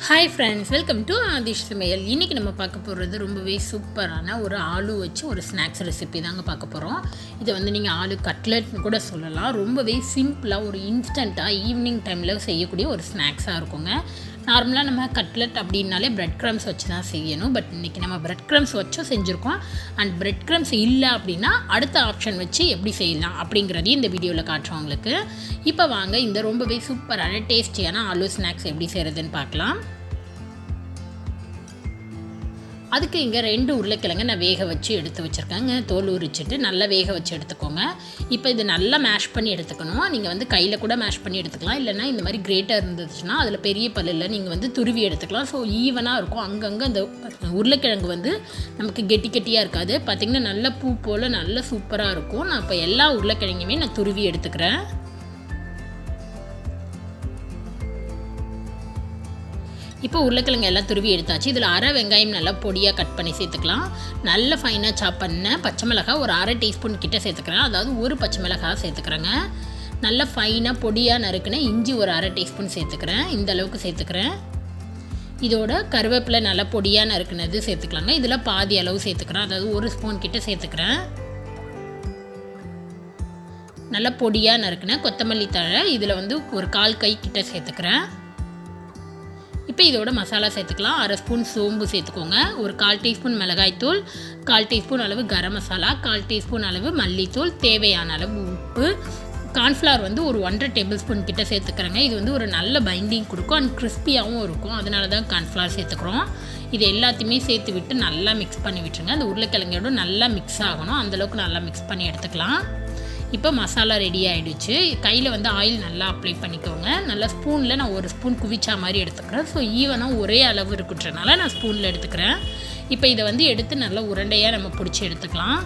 Hi friends, welcome to Aadish சமையல். இன்றைக்கி நம்ம பார்க்க போகிறது ரொம்பவே சூப்பரான ஒரு ஆலு வச்சு ஒரு ஸ்நாக்ஸ் ரெசிபி தாங்க பார்க்க போகிறோம். இதை நீங்கள் ஆலு கட்லெட்னு கூட சொல்லலாம். ரொம்பவே சிம்பிளாக ஒரு இன்ஸ்டண்ட்டாக ஈவினிங் டைமில் செய்யக்கூடிய ஒரு ஸ்நாக்ஸாக இருக்குங்க. நார்மலாக நம்ம கட்லெட் அப்படின்னாலே பிரெட் க்ரம்ஸ் வச்சு தான் செய்யணும். பட் இன்றைக்கி நம்ம பிரெட் க்ரம்ஸ் வச்சும் செஞ்சுருக்கோம். அண்ட் பிரெட் க்ரம்ஸ் இல்லை அப்படின்னா அடுத்த ஆப்ஷன் வச்சு எப்படி செய்யலாம் அப்படிங்கிறதையும் இந்த வீடியோவில் காட்டுறோம் உங்களுக்கு. இப்போ வாங்க இந்த ரொம்பவே சூப்பரான டேஸ்டியான ஆலு ஸ்நாக்ஸ் எப்படி செய்கிறதுன்னு பார்க்கலாம். அதுக்கு இங்கே 2 உருளைக்கிழங்கு நான் வேக வச்சு எடுத்து வச்சுருக்கேங்க. தோல் உரிச்சிட்டு நல்லா வேக வச்சு எடுத்துக்கோங்க. இப்போ இது நல்லா மேஷ் பண்ணி எடுத்துக்கணும். நீங்கள் கையில் கூட மேஷ் பண்ணி எடுத்துக்கலாம். இல்லைனா இந்த மாதிரி கிரேட்டர் இருந்துச்சுன்னா அதில் பெரிய பல்லில் நீங்கள் துருவி எடுத்துக்கலாம். ஸோ ஈவனாக இருக்கும். அங்கங்கே அந்த உருளைக்கிழங்கு நமக்கு கெட்டி கெட்டியாக இருக்காது. பார்த்திங்கன்னா நல்ல பூ போல் நல்ல சூப்பராக இருக்கும். நான் இப்போ எல்லா உருளைக்கிழங்குமே நான் துருவி எடுத்துக்கிறேன். இப்போ உருளைக்கிழங்கு எல்லாம் துருவி எடுத்தாச்சு. இதில் அரை வெங்காயம் நல்லா பொடியாக கட் பண்ணி சேர்த்துக்கலாம். நல்ல ஃபைனாக சாப் பண்ண பச்சை மிளகாய் ஒரு அரை டீஸ்பூன் கிட்டே சேர்த்துக்கிறேன். அதாவது ஒரு பச்சை மிளகாய் சேர்த்துக்கிறேங்க. நல்ல ஃபைனாக பொடியாக நறுக்குன இஞ்சி ஒரு அரை டீஸ்பூன் சேர்த்துக்கிறேன். இந்த அளவுக்கு சேர்த்துக்கிறேன். இதோட கருவேப்பிலை நல்லா பொடியாக நறுக்குனது சேர்த்துக்கலாங்க. இதில் பாதி அளவு சேர்த்துக்கிறேன். அதாவது ஒரு ஸ்பூன் கிட்டே சேர்த்துக்கிறேன். நல்லா பொடியாக நறுக்குன கொத்தமல்லி தழை இதில் ஒரு 1/4 கை கிட்டே சேர்த்துக்கிறேன். இப்போ இதோட மசாலா சேர்த்துக்கலாம். அரை ஸ்பூன் சோம்பு சேர்த்துக்கோங்க. ஒரு 1/4 டீஸ்பூன் மிளகாய்த்தூள், 1/4 டீஸ்பூன் அளவு கரம் மசாலா, 1/4 டீஸ்பூன் அளவு மல்லித்தூள், தேவையான அளவு உப்பு, கார்ன்ஃப்ளவர் ஒரு 1.5 டேபிள் ஸ்பூன் கிட்ட சேர்த்துக்கிறேங்க. இது ஒரு நல்ல பைண்டிங் கொடுக்கும் அண்ட் கிறிஸ்பியாகவும் இருக்கும். அதனால தான் கார்ன்ஃப்ளவர் சேர்த்துக்கிறோம். இது எல்லாத்தையுமே சேர்த்து விட்டு நல்லா மிக்ஸ் பண்ணி விட்டுருங்க. அந்த உருளைக்கிழங்கோட நல்லா மிக்ஸ் ஆகணும். அந்தளவுக்கு நல்லா மிக்ஸ் பண்ணி எடுத்துக்கலாம். இப்போ மசாலா ரெடி ஆகிடுச்சு. கையில் ஆயில் நல்லா அப்ளை பண்ணிக்கோங்க. நல்லா ஸ்பூனில் நான் ஒரு ஸ்பூன் குவிச்சா மாதிரி எடுத்துக்கிறேன். ஸோ ஈவனாக ஒரே அளவு இருக்குன்றனால நான் ஸ்பூனில் எடுத்துக்கிறேன். இப்போ இதை எடுத்து நல்லா உருண்டையாக நம்ம பிடிச்சி எடுத்துக்கலாம்.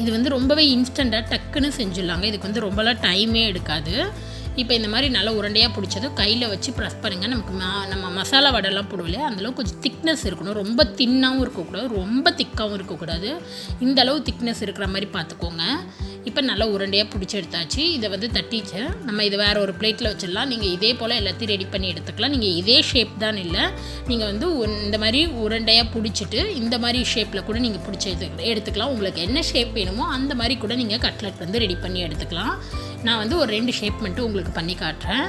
இது ரொம்பவே இன்ஸ்டண்ட்டாக டக்குன்னு செஞ்சிடலாங்க. இதுக்கு ரொம்பலாம் டைமே எடுக்காது. இப்போ இந்த மாதிரி நல்லா உருண்டையாக பிடிச்சதும் கையில் வச்சு ப்ரெஸ் பண்ணுங்கள். நம்ம மசாலா வடைலாம் போடுவோம் இல்லையா, அந்தளவுக்கு கொஞ்சம் திக்னஸ் இருக்கணும். ரொம்ப தின்னாகவும் இருக்கக்கூடாது, ரொம்ப திக்காகவும் இருக்கக்கூடாது. இந்த அளவு திக்னஸ் இருக்கிற மாதிரி பார்த்துக்கோங்க. இப்போ நல்லா உருண்டையாக பிடிச்சி எடுத்தாச்சு. இதை தட்டிச்சு நம்ம இதை வேறு ஒரு பிளேட்டில் வச்சிடலாம். நீங்கள் இதே போல் எல்லாத்தையும் ரெடி பண்ணி எடுத்துக்கலாம். நீங்கள் இதே ஷேப் தான் இல்லை, நீங்கள் இந்த மாதிரி உருண்டையாக பிடிச்சிட்டு இந்த மாதிரி ஷேப்பில் கூட நீங்கள் பிடிச்சி எடுத்துக்கலாம். உங்களுக்கு என்ன ஷேப் வேணுமோ அந்த மாதிரி கூட நீங்கள் கட்லெட் ரெடி பண்ணி எடுத்துக்கலாம். நான் ஒரு 2 ஷேப் மட்டும் உங்களுக்கு பண்ணி காட்டுறேன்.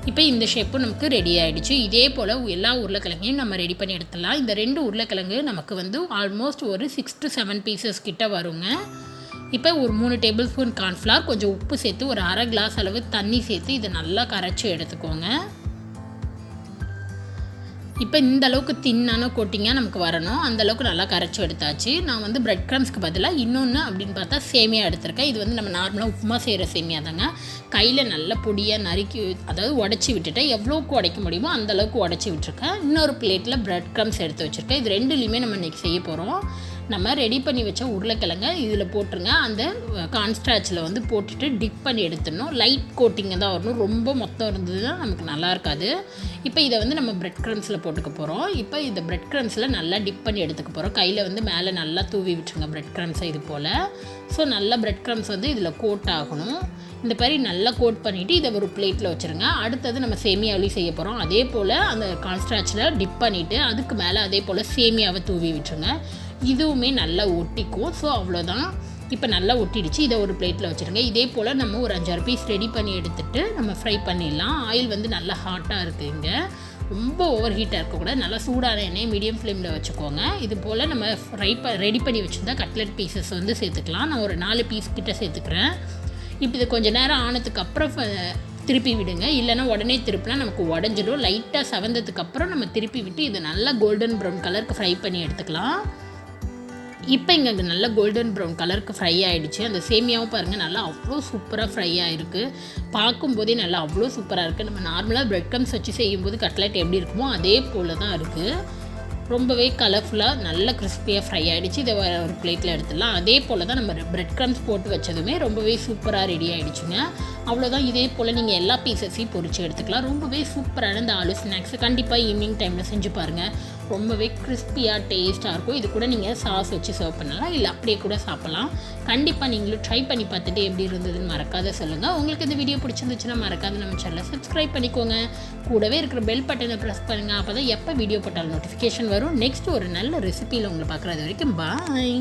இப்போ இந்த ஷேப்பும் நமக்கு ரெடி ஆகிடுச்சு. இதே போல் எல்லா உருளைக்கிழங்கையும் நம்ம ரெடி பண்ணி எடுத்துடலாம். இந்த 2 உருளைக்கிழங்கு நமக்கு ஆல்மோஸ்ட் ஒரு 6 to 7 பீசஸ் கிட்ட வருங்க. இப்போ ஒரு 3 டேபிள் ஸ்பூன் கார்ன்ஃப்ளவர், கொஞ்சம் உப்பு சேர்த்து ஒரு அரை கிளாஸ் அளவு தண்ணி சேர்த்து இதை நல்லா கரைச்சி எடுத்துக்கோங்க. இப்போ இந்த அளவுக்கு தின்னான கோட்டிங்காக நமக்கு வரணும். அந்தளவுக்கு நல்லா கரைச்சி எடுத்தாச்சு. நான் பிரெட் க்ரம்ஸ்க்கு பதிலாக இன்னொன்று அப்படின்னு பார்த்தா சேமியா எடுத்திருக்கேன். இது நம்ம நார்மலாக உப்புமா செய்கிற சேமியா தாங்க. கையில் நல்லா பொடியாக நறுக்கி, அதாவது உடச்சி விட்டுட்டேன். எவ்வளோக்கு உடைக்க முடியுமோ அந்தளவுக்கு உடச்சி விட்டுருக்கேன். இன்னொரு பிளேட்டில் பிரெட் க்ரம்ஸ் எடுத்து வச்சுருக்கேன். இது 2லையுமே நம்ம இன்றைக்கி செய்ய போகிறோம். நம்ம ரெடி பண்ணி வச்ச உருளைக்கிழங்க இதில் போட்டுருங்க. அந்த கார்ன்ஸ்டார்ச்சில் போட்டுட்டு டிப் பண்ணி எடுத்துடணும். லைட் கோட்டிங்க தான் வரணும். ரொம்ப மொத்தம் இருந்ததுன்னா நமக்கு நல்லா இருக்காது. இப்போ இதை நம்ம பிரெட் க்ரம்ஸில் போட்டுக்க போகிறோம். இப்போ இந்த பிரெட் க்ரம்ஸில் நல்லா டிப் பண்ணி எடுத்துக்க போகிறோம். கையில் மேலே நல்லா தூவி விட்டுருங்க பிரெட் க்ரம்ஸை இது போல். ஸோ நல்லா பிரெட் க்ரம்ஸ் இதில் கோட் ஆகணும். இந்த மாதிரி நல்லா கோட் பண்ணிவிட்டு இதை ஒரு பிளேட்டில் வச்சுருங்க. அடுத்தது நம்ம சேமியாவிலையும் செய்ய போகிறோம். அதே போல் அந்த கார்ன்ஸ்டார்ச்சில் டிப் பண்ணிவிட்டு அதுக்கு மேலே அதே போல் சேமியாவை தூவி விட்டுருங்க. இதுவுமே நல்லா ஒட்டிக்கும். ஸோ அவ்வளோதான். இப்போ நல்லா ஒட்டிடுச்சு. இதை ஒரு பிளேட்டில் வச்சுருங்க. இதே போல் நம்ம ஒரு 5-6 பீஸ் ரெடி பண்ணி எடுத்துகிட்டு நம்ம ஃப்ரை பண்ணிடலாம். ஆயில் நல்லா ஹாட்டாக இருக்குது. இங்கே ரொம்ப ஓவர் ஹீட்டாக இருக்கக்கூடாது. நல்லா சூடான எண்ணெய் மீடியம் ஃப்ளேமில் வச்சுக்கோங்க. இது போல் நம்ம ரெடி பண்ணி வச்சுருந்தா கட்லெட் பீசஸ் சேர்த்துக்கலாம். நான் ஒரு 4 பீஸ் கிட்ட சேர்த்துக்கிறேன். இப்போ இது கொஞ்சம் நேரம் ஆனதுக்கு அப்புறம் திருப்பி விடுங்க. இல்லைனா உடனே திருப்பினா நமக்கு உடஞ்சிடும். லைட்டாக செவந்ததுக்கப்புறம் நம்ம திருப்பி விட்டு இதை நல்லா கோல்டன் ப்ரௌன் கலருக்கு ஃப்ரை பண்ணி எடுத்துக்கலாம். இப்போ இங்கே நல்லா கோல்டன் ப்ரௌன் கலருக்கு ஃப்ரை ஆகிடுச்சு. அந்த சேமியாவும் பாருங்கள் நல்லா அவ்வளோ சூப்பராக ஃப்ரை ஆகிருக்கு. பார்க்கும்போதே நல்லா அவ்வளோ சூப்பராக இருக்குது. நம்ம நார்மலாக பிரெட் க்ரம்ஸ் வச்சு செய்யும்போது கட்லெட் எப்படி இருக்குமோ அதே போல் தான் இருக்குது. ரொம்பவே கலர்ஃபுல்லாக நல்ல கிறிஸ்பியாக ஃப்ரை ஆகிடுச்சு. இதை ஒரு பிளேட்டில் எடுத்துடலாம். அதே போல் தான் நம்ம பிரெட் க்ரம்ஸ் போட்டு வச்சதுமே ரொம்பவே சூப்பராக ரெடி ஆகிடுச்சுங்க. அவ்வளோதான். இதே போல் நீங்கள் எல்லா பீசஸையும் பொரிச்சு எடுத்துக்கலாம். ரொம்பவே சூப்பரான இந்த ஆலு ஸ்நாக்ஸை கண்டிப்பாக ஈவினிங் டைமில் செஞ்சு பாருங்கள். ரொம்பவே கிறிஸ்பியாக டேஸ்ட்டாக இருக்கும். இது கூட நீங்கள் சாஸ் வச்சு சர்வ் பண்ணலாம், இல்லை அப்படியே கூட சாப்பிட்லாம். கண்டிப்பாக நீங்களும் ட்ரை பண்ணி பார்த்துட்டு எப்படி இருந்ததுன்னு மறக்காத சொல்லுங்கள். உங்களுக்கு இந்த வீடியோ பிடிச்சிருந்துச்சுன்னா மறக்காத நம்ம சேனலை சப்ஸ்கிரைப் பண்ணிக்கோங்க. கூடவே இருக்கிற பெல் பட்டனை ப்ரெஸ் பண்ணுங்கள். அப்போ தான் எப்போ வீடியோ போட்டாலும் நோட்டிஃபிகேஷன் வரும். நெக்ஸ்ட் ஒரு நல்ல ரெசிபியில் உங்களை பார்க்குறது வரைக்கும் பாய்.